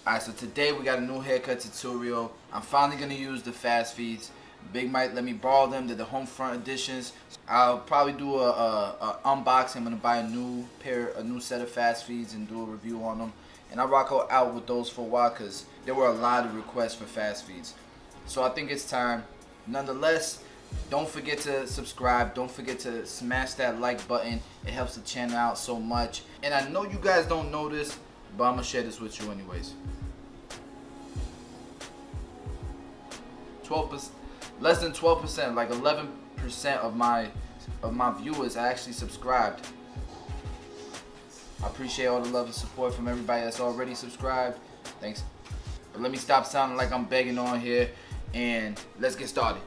Alright, so today we got a new haircut tutorial. I'm finally going to use the fast feeds. Big Mike let me borrow them. They're the home front editions. I'll probably do a unboxing. I'm going to buy a new set of fast feeds and do a review on them. And I'll rock out with those for a while because there were a lot of requests for fast feeds. So I think it's time. Nonetheless, don't forget to subscribe. Don't forget to smash that like button. It helps the channel out so much. And I know you guys don't know this, but I'm going to share this with you anyways. 12%, less than 12%, like 11% of my viewers are actually subscribed. I appreciate all the love and support from everybody that's already subscribed. Thanks. But let me stop sounding like I'm begging on here and let's get started.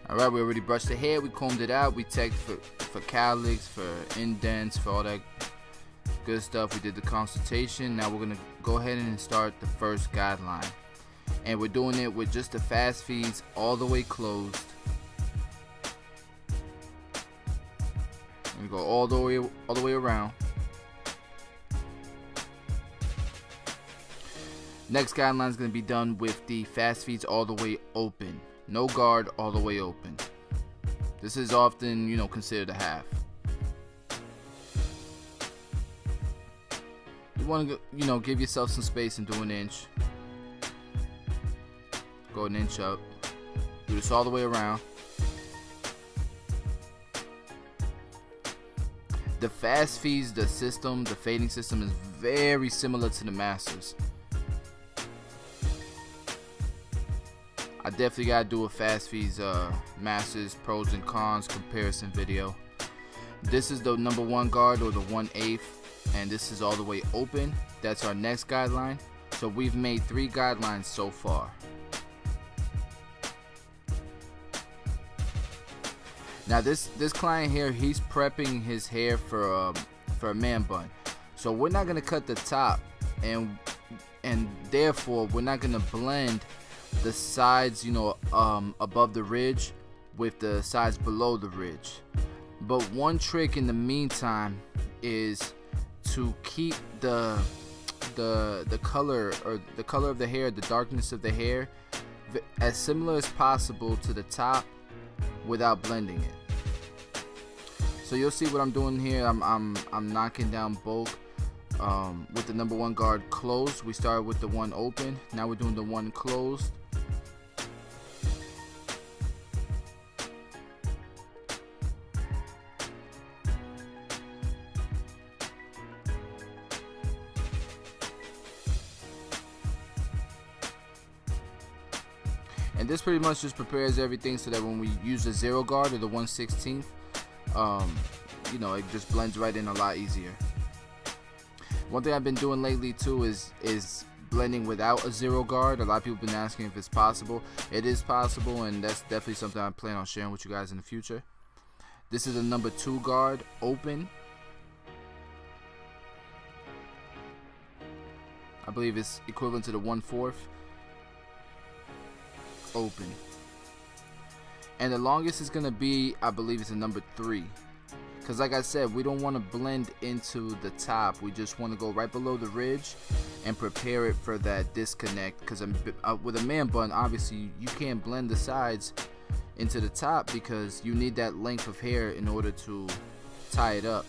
Alright, we already brushed the hair, we combed it out, we checked for cowlicks, for indents, for all that good stuff. We did the consultation. Now we're going to go ahead and start the first guideline. And we're doing it with just the fast feeds all the way closed. And we go all the way around. Next guideline is going to be done with the fast feeds all the way open. No guard, all the way open. This is often, considered a half. You want to, give yourself some space and do an inch. Go an inch up. Do this all the way around. The fast feeds, the fading system is very similar to the masters. I definitely gotta do a fast feeds masters pros and cons comparison video. This is the number 1 guard, or the 1/8, and this is all the way open. That's our next guideline. So we've made 3 guidelines so far. Now this client here, he's prepping his hair for a man bun. So we're not gonna cut the top, and therefore we're not gonna blend the sides, above the ridge with the sides below the ridge. But one trick in the meantime is to keep the color, or the color of the hair, the darkness of the hair, as similar as possible to the top without blending it. So you'll see what I'm doing here. I'm knocking down both with the number 1 guard closed. We started with the 1 open. Now we're doing the 1 closed. And this pretty much just prepares everything so that when we use the 0 guard or the 1/16, it just blends right in a lot easier. One thing I've been doing lately too is blending without a 0 guard. A lot of people have been asking if it's possible. It is possible, and that's definitely something I plan on sharing with you guys in the future. This is a number 2 guard open. I believe it's equivalent to the 1/4 open. And the longest is gonna be, I believe, it's a number 3. Because like I said, we don't want to blend into the top. We just want to go right below the ridge and prepare it for that disconnect. Because with a man bun, obviously you can't blend the sides into the top because you need that length of hair in order to tie it up.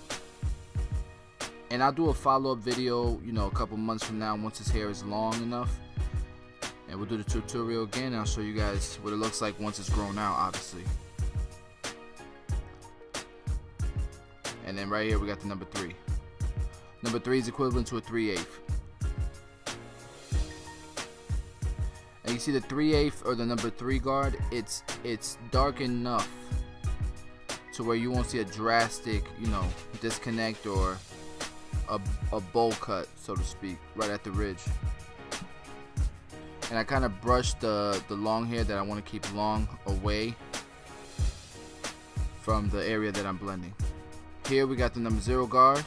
And I'll do a follow-up video, a couple months from now once his hair is long enough. And we'll do the tutorial again, and I'll show you guys what it looks like once it's grown out, obviously. And then right here we got the number 3. Number 3 is equivalent to a 3/8. And you see the 3/8 or the number 3 guard, it's dark enough to where you won't see a drastic, disconnect or a bowl cut, so to speak, right at the ridge. And I kind of brushed the long hair that I want to keep long away from the area that I'm blending. Here we got the number 0 guard.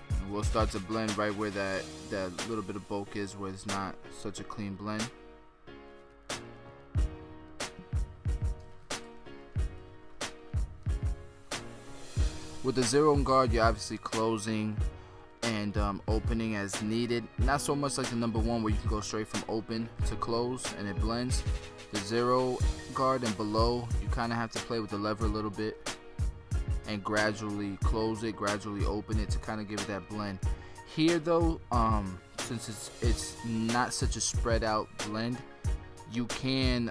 And we'll start to blend right where that little bit of bulk is, where it's not such a clean blend. With the zero guard, you're obviously closing and opening as needed. Not so much like the number one where you can go straight from open to close and it blends. The zero guard and below, you kind of have to play with the lever a little bit and gradually close it, gradually open it to kind of give it that blend. Here though, since it's not such a spread out blend, you can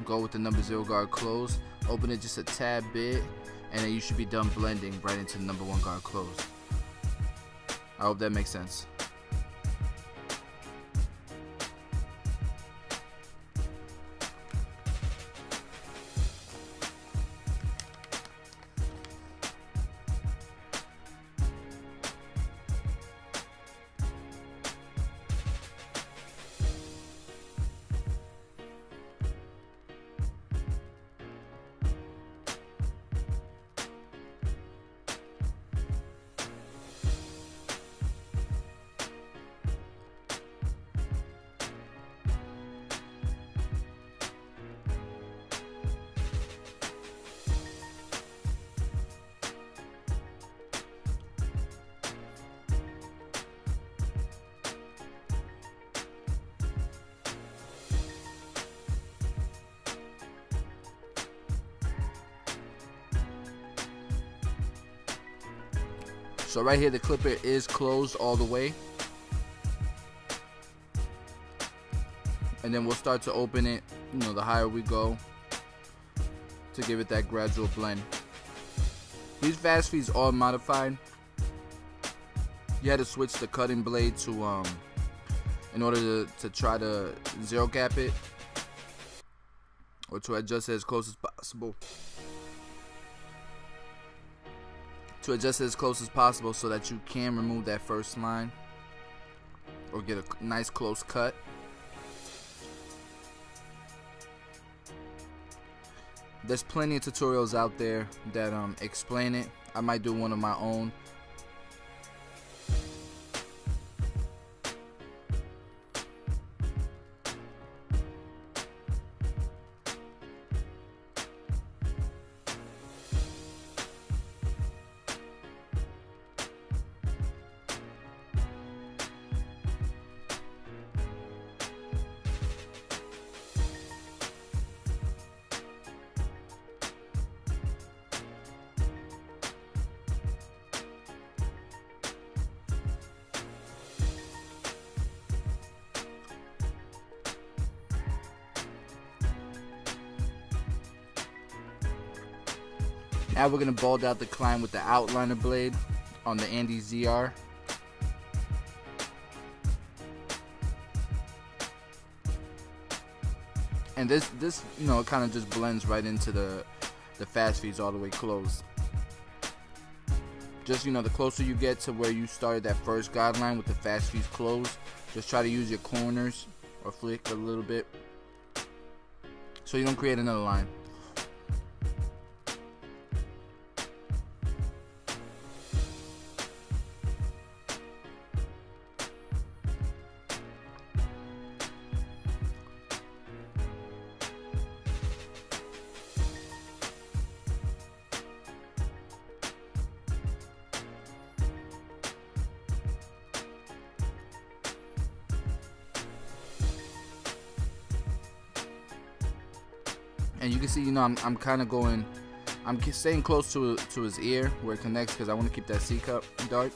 go with the number zero guard close, open it just a tad bit, and then you should be done blending right into the number one guard close. I hope that makes sense. So right here the clipper is closed all the way, and then we'll start to open it, you know, the higher we go to give it that gradual blend. These fast feeds are modified. You had to switch the cutting blade to in order to try to zero gap it or to adjust it as close as possible. To adjust it as close as possible so that you can remove that first line or get a nice close cut. There's plenty of tutorials out there that explain it. I might do one of my own. Now we're going to bald out the climb with the outliner blade on the Andy ZR. And this you know, it kind of just blends right into the fast feeds all the way closed. Just, you know, the closer you get to where you started that first guideline with the fast feeds closed, just try to use your corners or flick a little bit so you don't create another line. And you can see, you know, I'm kind of going, I'm staying close to his ear where it connects because I want to keep that C cup dart.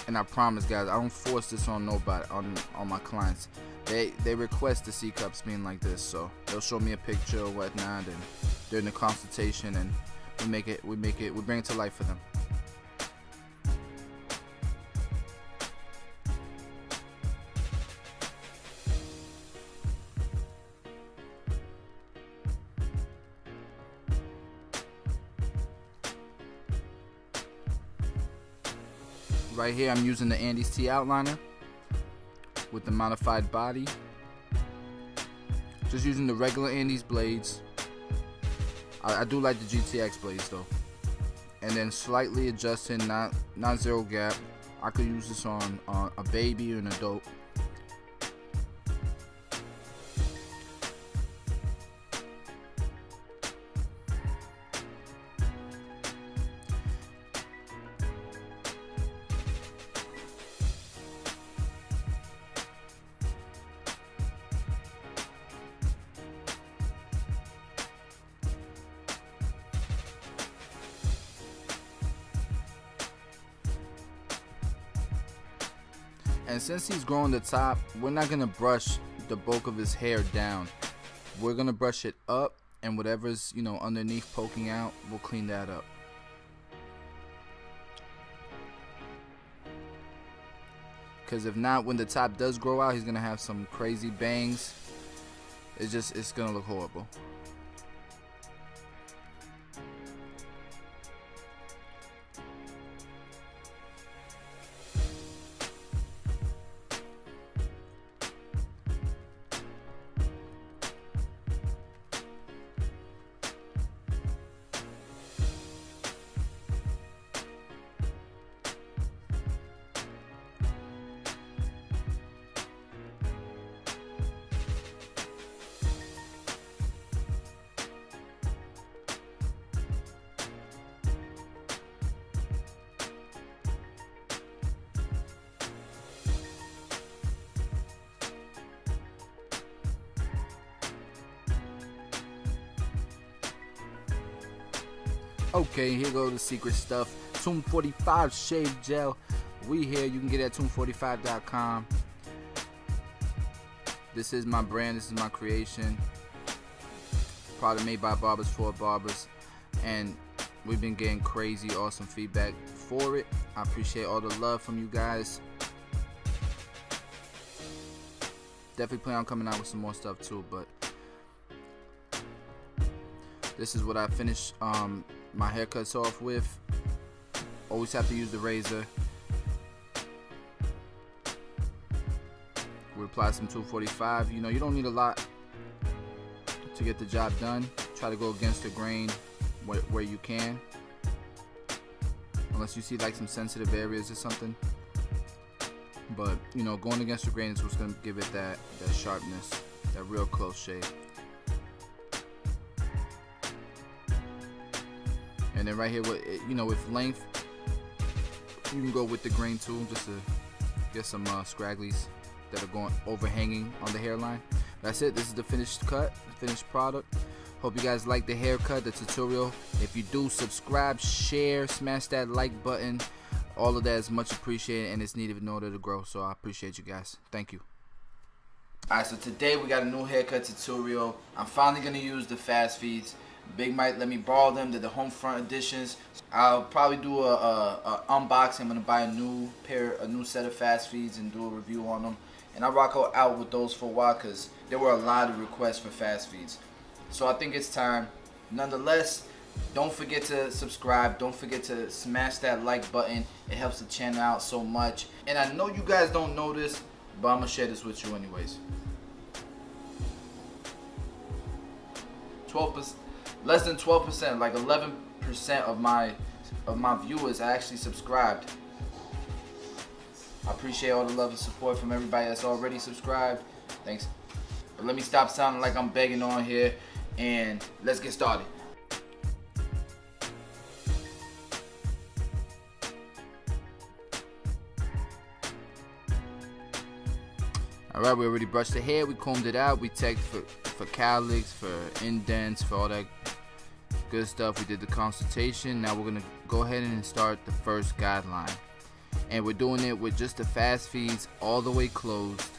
And I promise, guys, I don't force this on nobody, on my clients. They request the C cups being like this, so they'll show me a picture or whatnot, and during the consultation, and we bring it to life for them. Right here I'm using the Andy's T outliner with the modified body. Just using the regular Andy's blades. I do like the GTX blades though. And then slightly adjusting, not zero gap. I could use this on a baby or an adult. And since he's growing the top, we're not gonna brush the bulk of his hair down. We're gonna brush it up, and whatever's, you know, underneath poking out, we'll clean that up. Because if not, when the top does grow out, he's gonna have some crazy bangs. It's gonna look horrible. Okay, here go the secret stuff. Tomb 45 shave gel. We here. You can get it at tomb45.com. This is my brand. This is my creation. Product made by barbers for barbers, and we've been getting crazy awesome feedback for it. I appreciate all the love from you guys. Definitely plan on coming out with some more stuff too, but this is what I finished my haircuts off with. Always have to use the razor. We apply some 245. You know, you don't need a lot to get the job done. Try to go against the grain where you can, unless you see like some sensitive areas or something. But you know, going against the grain is what's gonna give it that sharpness, that real close shave. And then right here, you know, with length, you can go with the grain too, just to get some scragglies that are going overhanging on the hairline. That's it. This is the finished cut, the finished product. Hope you guys like the haircut, the tutorial. If you do, subscribe, share, smash that like button. All of that is much appreciated, and it's needed in order to grow. So I appreciate you guys. Thank you. Alright, so today we got a new haircut tutorial. I'm finally gonna use the fast feeds. Big Mike let me borrow them. They're the home front editions. I'll probably do a unboxing. I'm gonna buy a new set of fast feeds and do a review on them. And I rock out with those for a while because there were a lot of requests for fast feeds. So I think it's time. Nonetheless, don't forget to subscribe. Don't forget to smash that like button. It helps the channel out so much. And I know you guys don't know this, but I'm gonna share this with you anyways. 12%. Less than 12%, like 11% of my viewers are actually subscribed. I appreciate all the love and support from everybody that's already subscribed. Thanks. But let me stop sounding like I'm begging on here, and let's get started. Alright, we already brushed the hair, we combed it out, we checked for cowlicks, for indents, for all that good stuff. We did the consultation. Now we're gonna go ahead and start the first guideline, and we're doing it with just the fast feeds all the way closed.